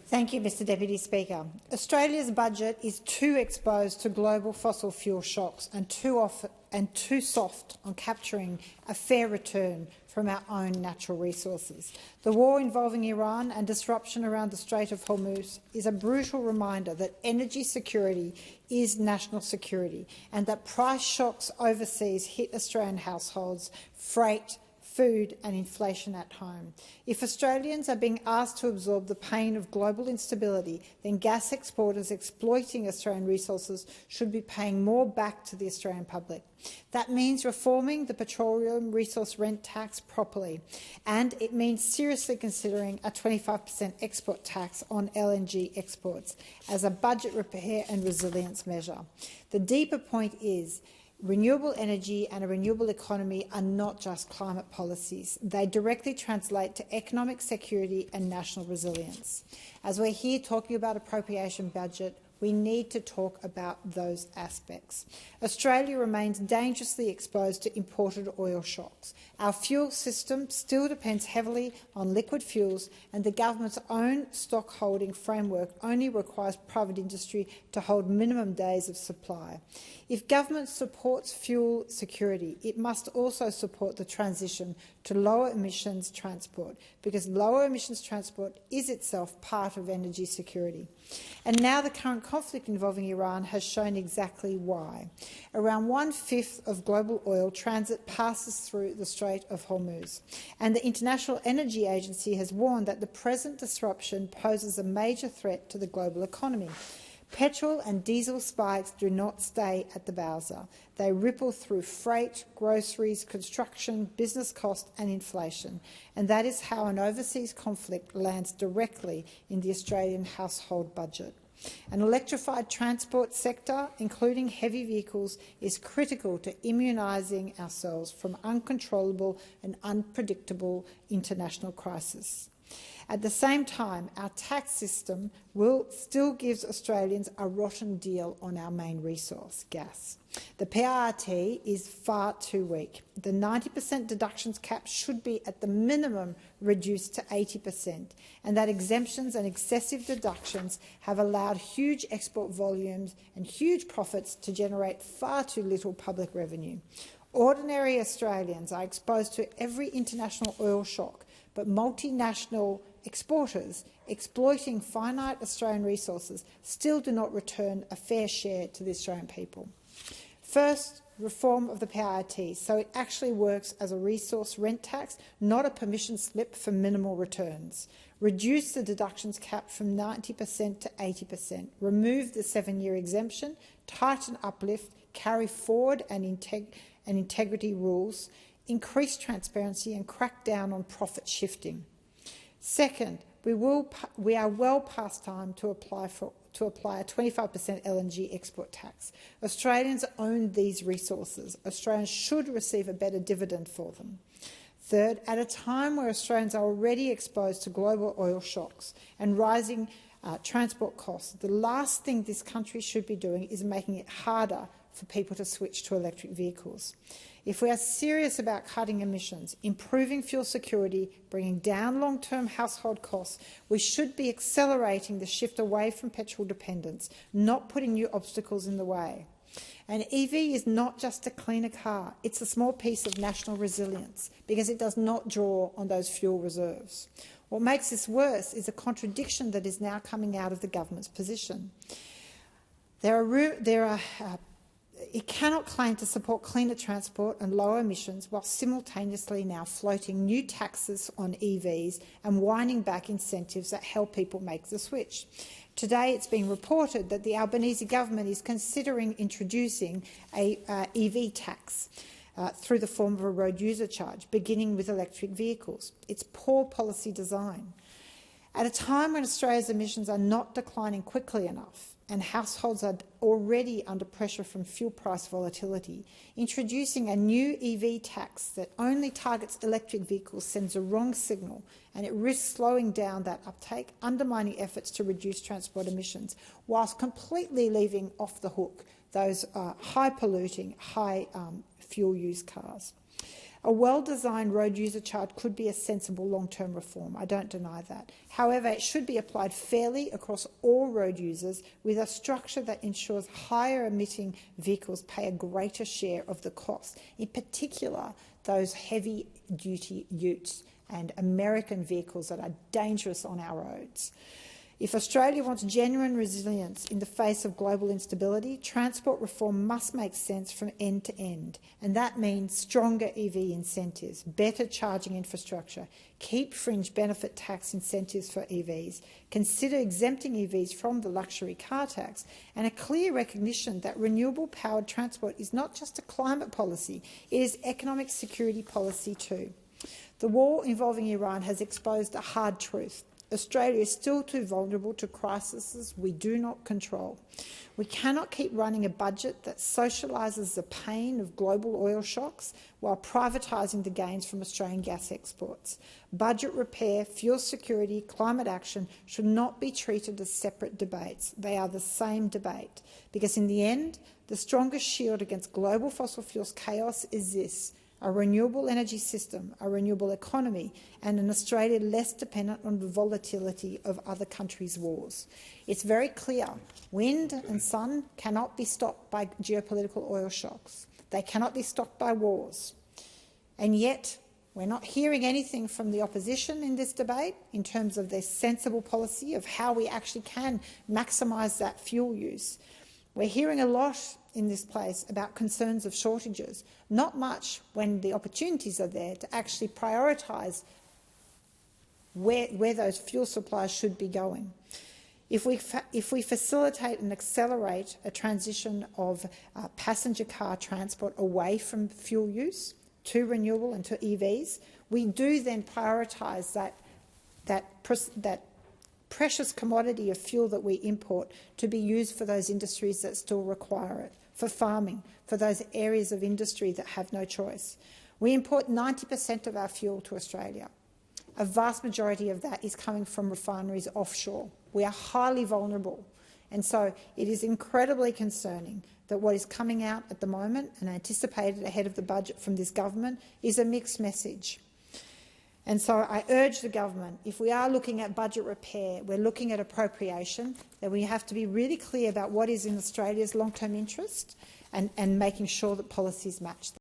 Thank you, Mr Deputy Speaker. Australia's budget is too exposed to global fossil fuel shocks and too soft on capturing a fair return from our own natural resources. The war involving Iran and disruption around the Strait of Hormuz is a brutal reminder that energy security is national security and that price shocks overseas hit Australian households, freight, food and inflation at home. If Australians are being asked to absorb the pain of global instability, then gas exporters exploiting Australian resources should be paying more back to the Australian public. That means reforming the petroleum resource rent tax properly, and it means seriously considering a 25% export tax on LNG exports as a budget repair and resilience measure. The deeper point is renewable energy and a renewable economy are not just climate policies. They directly translate to economic security and national resilience. As we're here talking about appropriation budget, we need to talk about those aspects. Australia remains dangerously exposed to imported oil shocks. Our fuel system still depends heavily on liquid fuels, and the government's own stock holding framework only requires private industry to hold minimum days of supply. If government supports fuel security, it must also support the transition to lower emissions transport, because lower emissions transport is itself part of energy security. And now the current conflict involving Iran has shown exactly why. Around 1/5 of global oil transit passes through the Strait of Hormuz, and the International Energy Agency has warned that the present disruption poses a major threat to the global economy. Petrol and diesel spikes do not stay at the bowser. They ripple through freight, groceries, construction, business cost and inflation. And that is how an overseas conflict lands directly in the Australian household budget. An electrified transport sector, including heavy vehicles, is critical to immunising ourselves from uncontrollable and unpredictable international crises. At the same time, our tax system still gives Australians a rotten deal on our main resource, gas. The PRRT is far too weak. The 90% deductions cap should be at the minimum reduced to 80%, and that exemptions and excessive deductions have allowed huge export volumes and huge profits to generate far too little public revenue. Ordinary Australians are exposed to every international oil shock, but multinational exporters exploiting finite Australian resources still do not return a fair share to the Australian people. First, reform of the PRRT so it actually works as a resource rent tax, not a permission slip for minimal returns. Reduce the deductions cap from 90% to 80%. Remove the 7-year exemption, tighten uplift, carry forward and integrity rules, increase transparency and crack down on profit shifting. Second, we are well past time to apply a 25% LNG export tax. Australians own these resources. Australians should receive a better dividend for them. Third, at a time where Australians are already exposed to global oil shocks and rising transport costs, the last thing this country should be doing is making it harder for people to switch to electric vehicles. If we are serious about cutting emissions, improving fuel security, bringing down long-term household costs, we should be accelerating the shift away from petrol dependence, not putting new obstacles in the way. An EV is not just a cleaner car, it's a small piece of national resilience because it does not draw on those fuel reserves. What makes this worse is a contradiction that is now coming out of the government's position. It cannot claim to support cleaner transport and lower emissions while simultaneously now floating new taxes on EVs and winding back incentives that help people make the switch. Today it's been reported that the Albanese government is considering introducing a EV tax through the form of a road user charge, beginning with electric vehicles. It's poor policy design. At a time when Australia's emissions are not declining quickly enough and households are already under pressure from fuel price volatility, introducing a new EV tax that only targets electric vehicles sends a wrong signal, and it risks slowing down that uptake, undermining efforts to reduce transport emissions, whilst completely leaving off the hook those high-polluting, high fuel use cars. A well-designed road user charge could be a sensible long-term reform. I don't deny that. However, it should be applied fairly across all road users with a structure that ensures higher emitting vehicles pay a greater share of the cost, in particular those heavy-duty utes and American vehicles that are dangerous on our roads. If Australia wants genuine resilience in the face of global instability, transport reform must make sense from end to end, and that means stronger EV incentives, better charging infrastructure, keep fringe benefit tax incentives for EVs, consider exempting EVs from the luxury car tax, and a clear recognition that renewable-powered transport is not just a climate policy, it is economic security policy too. The war involving Iran has exposed a hard truth. Australia is still too vulnerable to crises we do not control. We cannot keep running a budget that socialises the pain of global oil shocks while privatising the gains from Australian gas exports. Budget repair, fuel security, climate action should not be treated as separate debates. They are the same debate, because in the end, the strongest shield against global fossil fuels chaos is this: a renewable energy system, a renewable economy, and an Australia less dependent on the volatility of other countries' wars. It's very clear. Wind and sun cannot be stopped by geopolitical oil shocks. They cannot be stopped by wars. And yet, we're not hearing anything from the opposition in this debate in terms of their sensible policy of how we actually can maximise that fuel use. We're hearing a lot in this place about concerns of shortages, not much when the opportunities are there to actually prioritise where those fuel supplies should be going. If we facilitate and accelerate a transition of passenger car transport away from fuel use to renewable and to EVs, we do then prioritise that precious commodity of fuel that we import to be used for those industries that still require it, for farming, for those areas of industry that have no choice. We import 90% of our fuel to Australia. A vast majority of that is coming from refineries offshore. We are highly vulnerable, and so it is incredibly concerning that what is coming out at the moment and anticipated ahead of the budget from this government is a mixed message. And so I urge the government, if we are looking at budget repair, we're looking at appropriation, that we have to be really clear about what is in Australia's long-term interest and making sure that policies match that.